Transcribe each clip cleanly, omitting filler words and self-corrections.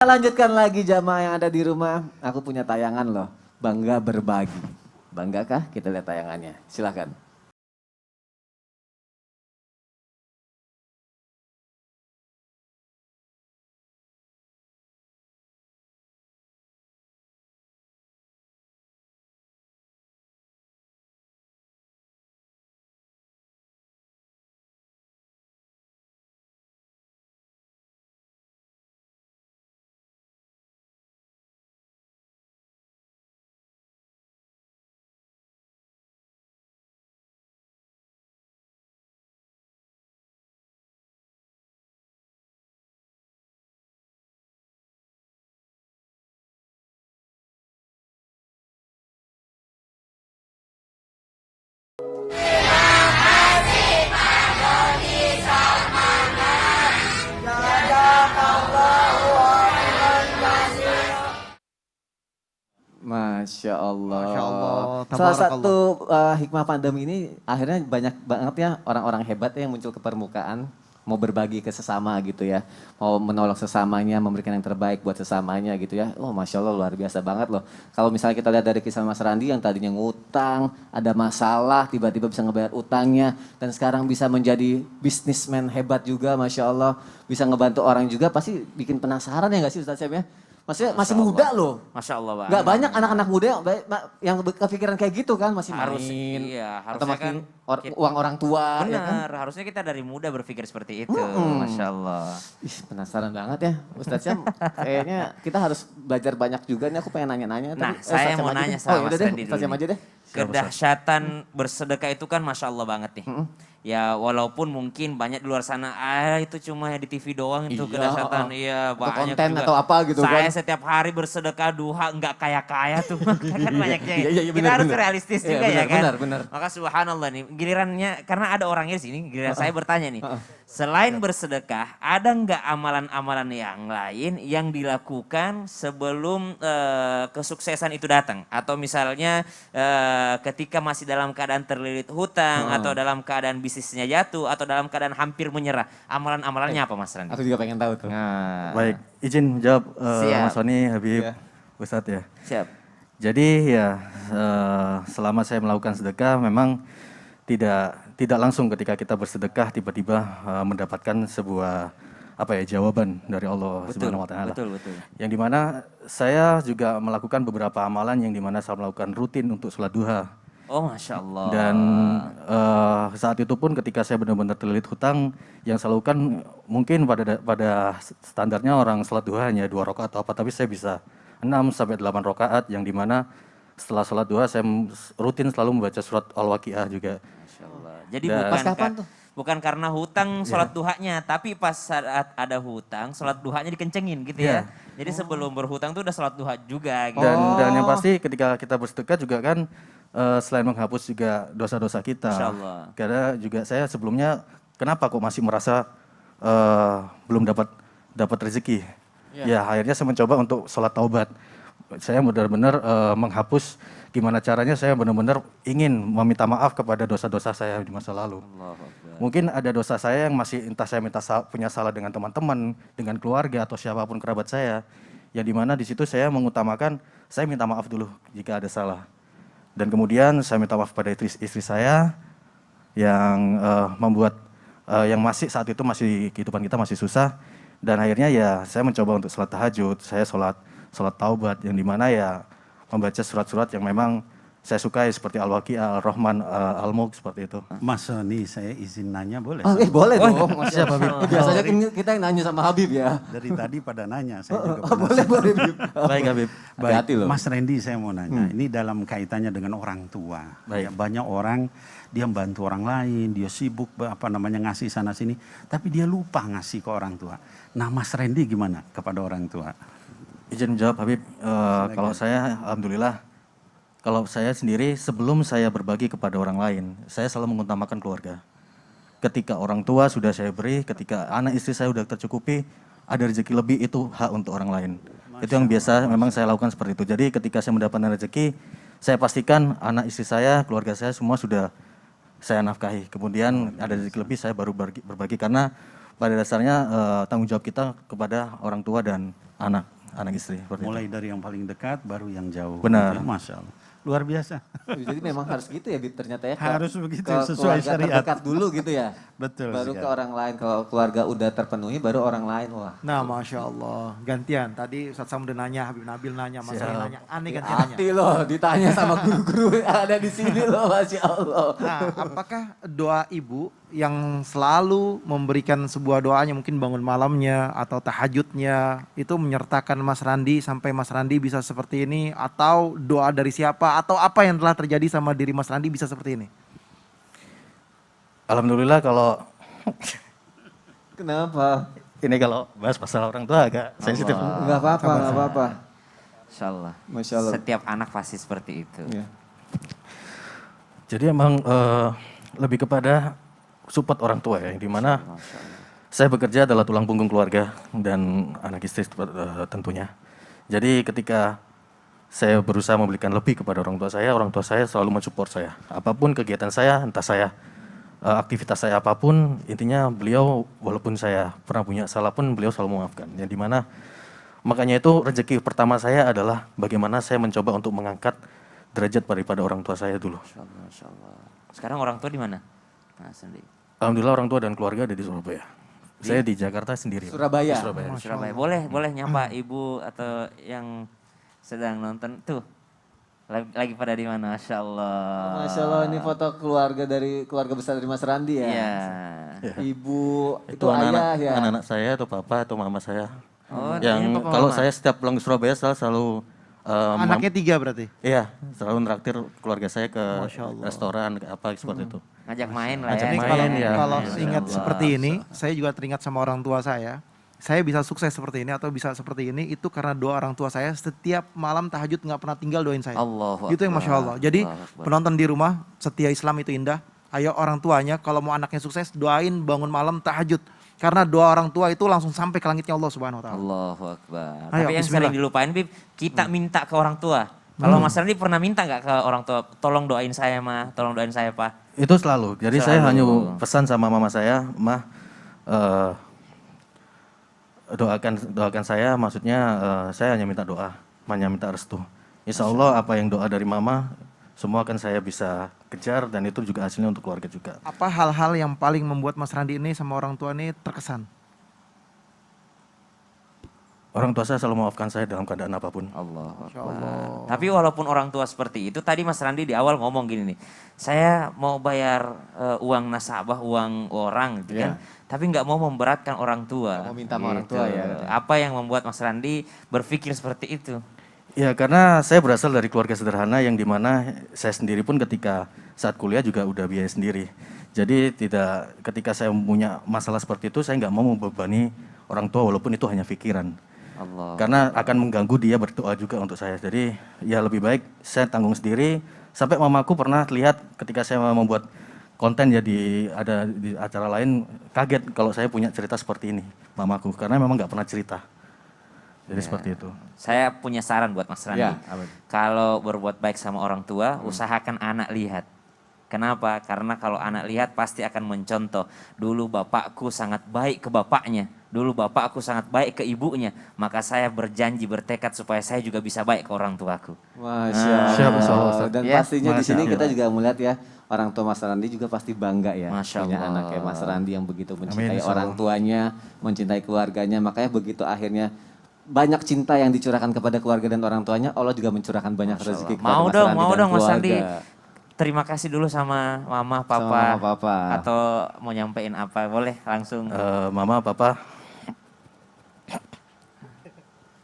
Kita lanjutkan lagi jamaah yang ada di rumah. Aku punya tayangan loh, bangga berbagi. Banggakah? Kita lihat tayangannya. Silakan. Masya Allah. Masya Allah, Salah tabarakallah. satu hikmah pandemi ini akhirnya banyak banget ya orang-orang hebat yang muncul ke permukaan. Mau berbagi ke sesama gitu ya. Mau menolong sesamanya, memberikan yang terbaik buat sesamanya gitu ya. Oh Masya Allah luar biasa banget loh. Kalau misalnya kita lihat dari kisah Mas Randi yang tadinya ngutang, ada masalah, tiba-tiba bisa ngebayar utangnya. Dan sekarang bisa menjadi bisnismen hebat juga Masya Allah. Bisa ngebantu orang juga pasti bikin penasaran ya gak sih Ustaz Syam ya? Maksudnya masih muda loh. Masya Allah Bang. Gak banyak anak-anak muda yang kepikiran kaih gitu kan, masih Harus, main. iya, Atau harusnya makin kan uang orang tua. Ya kan? benar, harusnya kita dari muda berpikir seperti itu. Masya Allah. Ih, penasaran banget ya Ustadz Syam. Kayaknya kita harus belajar banyak juga nih, aku pengen nanya-nanya. Nah, tapi, saya Ustadz Syam mau aja nanya deh. sama Oh, Mas yaudah deh, Randy Ustadz dulu Syam nih. aja deh. Kedahsyatan bersedekah itu kan Masya Allah banget nih. Ya walaupun mungkin banyak di luar sana, itu cuma ya di TV doang itu Iya, kedahsyatan. Iya atau banyak konten juga. atau apa gitu Saya kan. setiap hari bersedekah duha nggak kaya-kaya tuh. kan banyaknya. Iya, Kita benar, harus benar. realistis Iya, juga ya kan. benar. Maka subhanallah nih, gilirannya, karena ada orangnya di sini, giliran saya bertanya nih. Selain bersedekah, ada nggak amalan-amalan yang lain yang dilakukan sebelum kesuksesan itu datang? Atau misalnya ketika masih dalam keadaan terlilit hutang, atau dalam keadaan bisnisnya jatuh, atau dalam keadaan hampir menyerah. Amalan-amalannya apa Mas Randi? Aku juga pengen tahu tuh. Nah, Baik, izin jawab Siap. Mas Sony, Habib, Iya. Ustadz ya. siap. Jadi ya selama saya melakukan sedekah memang tidak langsung ketika kita bersedekah tiba-tiba mendapatkan sebuah apa ya jawaban dari Allah Subhanahu wa taala. Betul, betul. Yang dimana saya juga melakukan beberapa amalan yang dimana saya melakukan rutin untuk sholat duha. Oh Masya Allah. Dan saat itu pun ketika saya benar-benar terlilit hutang, yang saya lakukan mungkin pada standarnya orang sholat duha hanya 2 rakaat atau apa, tapi saya bisa 6 sampai 8 rakaat yang dimana setelah sholat duha saya rutin selalu membaca surat Al-Waqiah juga. Masya Allah. Jadi Dan- bukan Pas kapan tuh? bukan karena hutang sholat duhanya, tapi pas saat ada hutang sholat duhanya dikencengin gitu ya. Jadi sebelum berhutang tuh udah sholat duha juga gitu. Dan yang pasti ketika kita bersedekah juga kan selain menghapus juga dosa-dosa kita. Masya Allah. Karena juga saya sebelumnya kenapa kok masih merasa belum dapat rezeki. Ya akhirnya saya mencoba untuk sholat taubat. Saya benar-benar menghapus gimana caranya saya benar-benar ingin meminta maaf kepada dosa-dosa saya di masa lalu. Mungkin ada dosa saya yang masih entah saya punya salah dengan teman-teman, dengan keluarga atau siapapun kerabat saya. Yang dimana di situ saya mengutamakan saya minta maaf dulu jika ada salah. Dan kemudian saya minta maaf pada istri saya yang membuat yang masih saat itu masih kehidupan kita masih susah. Dan akhirnya ya saya mencoba untuk sholat tahajud, saya sholat taubat yang dimana ya membaca surat-surat yang memang saya sukai seperti Al-Waqiah, Al-Rahman, Al-Mulk seperti itu. Mas Sony, saya izin nanya boleh? Oh, boleh dong. Siap, Habib. Biasanya kita yang nanya sama Habib ya. Dari tadi pada nanya, saya juga Boleh, boleh. Habib. Baik Habib. Hati-hati loh. Mas Randy saya mau nanya, ini dalam kaitannya dengan orang tua. Ya, banyak orang dia membantu orang lain, dia sibuk ngasih sana sini, tapi dia lupa ngasih ke orang tua. Nah Mas Randy gimana kepada orang tua? Izin menjawab Habib, kalau saya alhamdulillah, kalau saya sendiri sebelum saya berbagi kepada orang lain, saya selalu mengutamakan keluarga. Ketika orang tua sudah saya beri, ketika anak istri saya sudah tercukupi, ada rezeki lebih itu hak untuk orang lain. Itu yang biasa memang saya lakukan seperti itu. Jadi ketika saya mendapatkan rezeki, saya pastikan anak istri saya, keluarga saya semua sudah saya nafkahi. Kemudian ada rezeki lebih saya baru berbagi karena pada dasarnya tanggung jawab kita kepada orang tua dan anak istri. Seperti Mulai itu. dari yang paling dekat, baru yang jauh. Benar. Ya, Masya Allah. Luar biasa. Jadi memang harus gitu ya Bib ternyata ya. Harus begitu, ke sesuai keluarga syariat. terdekat dulu gitu ya. Betul Baru sekali. ke orang lain. Kalau keluarga udah terpenuhi baru orang lain. Wah. Nah, Masya Allah. Gantian. Tadi Ustadz Sam udah nanya, Habib Nabil nanya, Mas Ali nanya. Aneh gantian nanya. Hati loh ditanya sama guru-guru yang ada di sini loh, Masya Allah. Nah, apakah doa ibu yang selalu memberikan sebuah doanya, mungkin bangun malamnya atau tahajudnya, itu menyertakan Mas Randi sampai Mas Randi bisa seperti ini, atau doa dari siapa, atau apa yang telah terjadi sama diri Mas Randi bisa seperti ini? Alhamdulillah kalau Kenapa? ini kalau bahas masalah orang tua agak sensitif. Enggak apa-apa, enggak apa-apa. Masya Allah. Masya Allah. Setiap anak pasti seperti itu. Iya. Jadi emang lebih kepada support orang tua ya, yang dimana saya bekerja adalah tulang punggung keluarga dan anak istri tentunya. Jadi ketika saya berusaha memberikan lebih kepada orang tua saya selalu mensupport saya. Apapun kegiatan saya, entah saya aktivitas saya apapun, intinya beliau walaupun saya pernah punya salah pun beliau selalu memaafkan. Yang dimana makanya itu rezeki pertama saya adalah bagaimana saya mencoba untuk mengangkat derajat daripada orang tua saya dulu. Masya Allah, Masya Allah. Sekarang orang tua di mana? Mas Randi. Alhamdulillah orang tua dan keluarga ada di Surabaya. Saya di Jakarta sendiri. Surabaya. Di Surabaya. Surabaya. Boleh nyapa ibu atau yang sedang nonton tuh. Lagi pada di mana? Masya Allah. Masya Allah ini foto keluarga besar dari Mas Randi ya. Iya. Ibu itu, Itu ayah ya. anak-anak saya atau papa atau mama saya. Oh, yang ini papa kalau mama. saya setiap pulang ke Surabaya selalu Anaknya 3 berarti? iya, selalu nraktir keluarga saya ke Masya Allah. restoran ke apa seperti itu. Ngajak main lah Ngajak ya. Ini main, kalau, ya. kalau Masya ingat Allah. seperti ini, saya juga teringat sama orang tua saya. Saya bisa sukses seperti ini atau bisa seperti ini itu karena doa orang tua saya setiap malam tahajud nggak pernah tinggal doain saya. Allahu Itu yang Masya Allah. Jadi Allahu Akbar. penonton di rumah, setia Islam itu indah. Ayo orang tuanya kalau mau anaknya sukses doain bangun malam tahajud. Karena doa orang tua itu langsung sampai ke langitnya Allah Subhanahu Wa Taala. Allahu Akbar. Ayo, Tapi yang bismillah. sering dilupain Bib, kita minta ke orang tua. Kalau Mas Randi pernah minta nggak ke orang tua, tolong doain saya mah, tolong doain saya Pak. Itu selalu. Jadi saya hanya Selalu. pesan sama mama saya, "Mah, doakan saya, maksudnya saya hanya minta doa, hanya minta restu. Insya Allah apa yang doa dari mama, semua akan saya bisa kejar dan itu juga hasilnya untuk keluarga juga." Apa hal-hal yang paling membuat Mas Randi ini sama orang tua ini terkesan? Orang tua saya selalu memaafkan saya dalam keadaan apapun. Allahu Akbar. Tapi walaupun orang tua seperti itu, tadi Mas Randi di awal ngomong gini nih, saya mau bayar uang nasabah, uang orang gitu kan, tapi nggak mau memberatkan orang tua. Nggak mau minta sama orang tua ya. Apa yang membuat Mas Randi berpikir seperti itu? Ya karena saya berasal dari keluarga sederhana yang dimana saya sendiri pun ketika saat kuliah juga udah biaya sendiri. Jadi ketika saya punya masalah seperti itu saya nggak mau membebani orang tua walaupun itu hanya pikiran. Allah. Karena akan mengganggu dia berdoa juga untuk saya. Jadi ya lebih baik saya tanggung sendiri. Sampai mamaku pernah lihat ketika saya membuat konten ya ada di acara lain kaget kalau saya punya cerita seperti ini mamaku. Karena memang nggak pernah cerita. Jadi seperti itu. Saya punya saran buat Mas Randi. Ya, apa? Kalau berbuat baik sama orang tua, usahakan anak lihat. Kenapa? Karena kalau anak lihat pasti akan mencontoh. Dulu bapakku sangat baik ke bapaknya. Dulu bapakku sangat baik ke ibunya. Maka saya berjanji, bertekad supaya saya juga bisa baik ke orang tuaku. Masya Allah. Dan Ya, pastinya di Masya sini Allah. kita juga melihat ya orang tua Mas Randi juga pasti bangga ya Masya punya Allah. anak kayak Mas Randi yang begitu mencintai Insya orang Allah. tuanya, mencintai keluarganya. Makanya begitu akhirnya banyak cinta yang dicurahkan kepada keluarga dan orang tuanya, Allah juga mencurahkan banyak rezeki kepada Mau Mas dong, Randi mau dan dong Mas Randi. keluarga. Terima kasih dulu sama mama, papa. Sama mama, papa. Atau mau nyampein apa, boleh langsung. Mama, papa,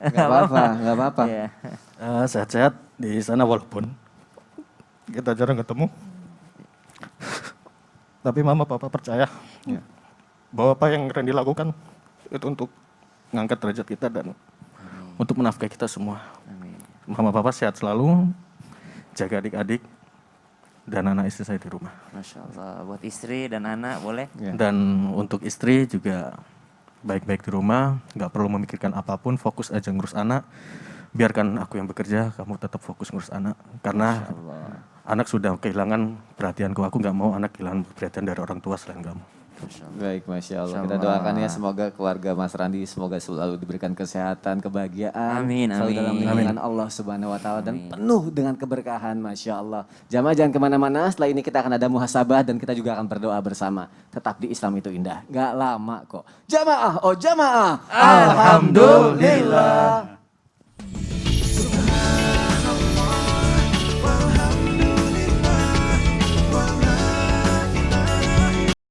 Gak apa-apa, gak apa-apa. Iya. sehat-sehat di sana walaupun kita jarang ketemu. Tapi mama, papa percaya bahwa apa yang Randy lakukan itu untuk mengangkat derajat kita dan untuk menafkahi kita semua. Amin. Mama, papa sehat selalu, jaga adik-adik dan anak istri saya di rumah. Masya Allah. Buat istri dan anak boleh? Ya. Dan untuk istri juga baik-baik di rumah, nggak perlu memikirkan apapun, fokus aja ngurus anak. Biarkan aku yang bekerja, kamu tetap fokus ngurus anak. Karena anak sudah kehilangan perhatianku, aku nggak mau anak kehilangan perhatian dari orang tua selain kamu. Baik, Masya Allah. Kita doakan ya semoga keluarga Mas Randi semoga selalu diberikan kesehatan, kebahagiaan. Amin, Selalu amin. dalam lindungan Allah Subhanahu Wa Taala dan penuh dengan keberkahan, Masya Allah. Jamaah jangan kemana-mana, setelah ini kita akan ada muhasabah dan kita juga akan berdoa bersama. Tetap di Islam itu indah, gak lama kok. Jamaah, oh jamaah. Alhamdulillah.